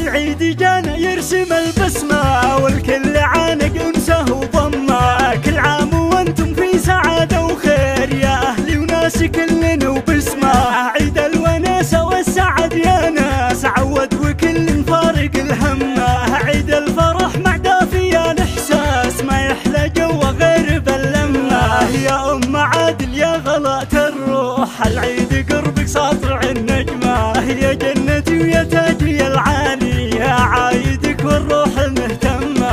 العيد جانا يرسم البسمة والكل عانق انسه وضمه. كل عام وانتم في سعادة وخير يا اهلي وناس كلنا وبسمه. عيد الوناسة والسعد يا ناس عود وكل فارق الهمه. عيد الفرح مع دافي الاحساس ما يحلى جو غير باللمه. يا ام عادل يا غلاء الروح العيد قربك ساطع النجمه. يا جنتي ويا تاجي العالي يا عايدك والروح مهتمه.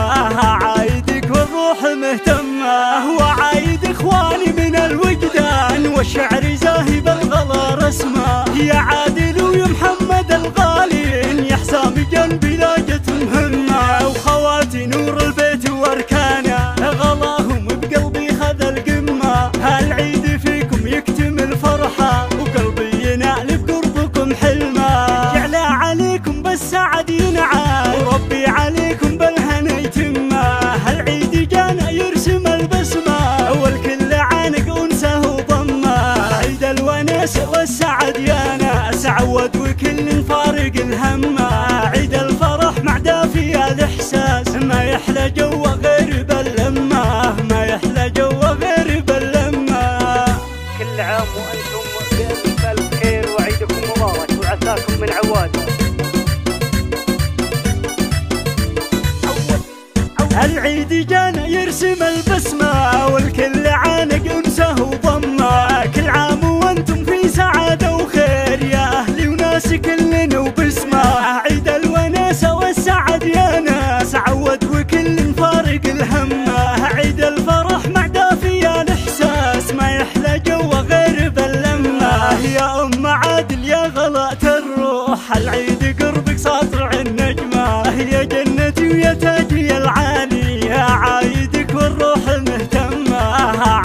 عايدك والروح مهتمه وعايد اخواني من الوجدان والشعر زاهي بالغلا رسمه. يا عادل ويا محمد الغالي يا حسام جنبي لاجت مهمه. وخواتي نور البيت واركانه غلاهم بقلبي خذ القمه. هالعيد فيكم يكتمل فرحه وقلبي ينال بقربكم حلمه. جعل عليكم بالسعد ينعاد وربي عليكم بالهنا يتمه. هالعيد جانا يرسم البسمه والكل عانق انسه وضمه. عيد الوناسه والسعد يا ناس عود وكل فارق الهمه. عيد الفرح مع دافي الاحساس ما يحلى جو غير باللمه. ما يحلى جو غير باللمه. كل عام وانتم بألف خير وعيدكم مبارك وعساكم من عواده. العيد جانا يرسم البسمة والكل عانق انسه وضمه. كل عام وانتم في سعادة وخير يا اهلي وناس كلنا وبسمه. عيد الوناسة والسعد يا ناس عود وكل فارق الهمه. عيد الفرح مع دافي الاحساس ما يحلى جو غير باللمه. يا ام عادل يا غلاء الروح العيد قربك ساطع النجمه. يا جنتي ويا تاجي العالي يا عايدك والروح مهتمه.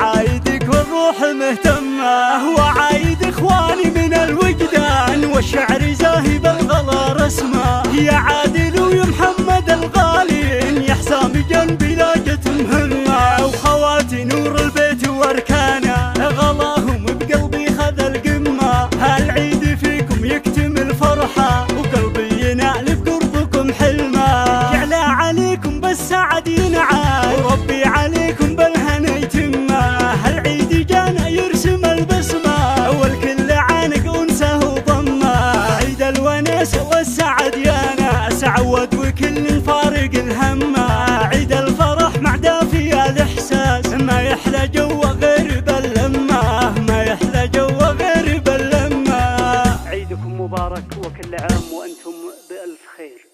عايدك والروح مهتمه وعايد اخواني من الوجدان والشعر زاهي بالغلا رسمه. يا عادل ويا محمد الغالي يا حسام جنبي لاجت مهمه. وخواتي نور البيت واركانه غلاهم بقلبي خذ القمه. هالعيد فيكم يكتمل فرحه وقلبي ينال بقربكم حلمه. جعل عليكم بالسعد ينعاد وربي عليكم بالهنا يتمه. هالعيد جانا يرسم البسمه والكل عانق انسه وضمه. عيد الوناسه والسعد يا ناس عود وكل فارق الهمه. عيد الفرح مع دافي الاحساس ما يحلى جو غير باللمه. ما يحلى جو غير باللمه. عيدكم مبارك وكل عام وانتم بألف خير.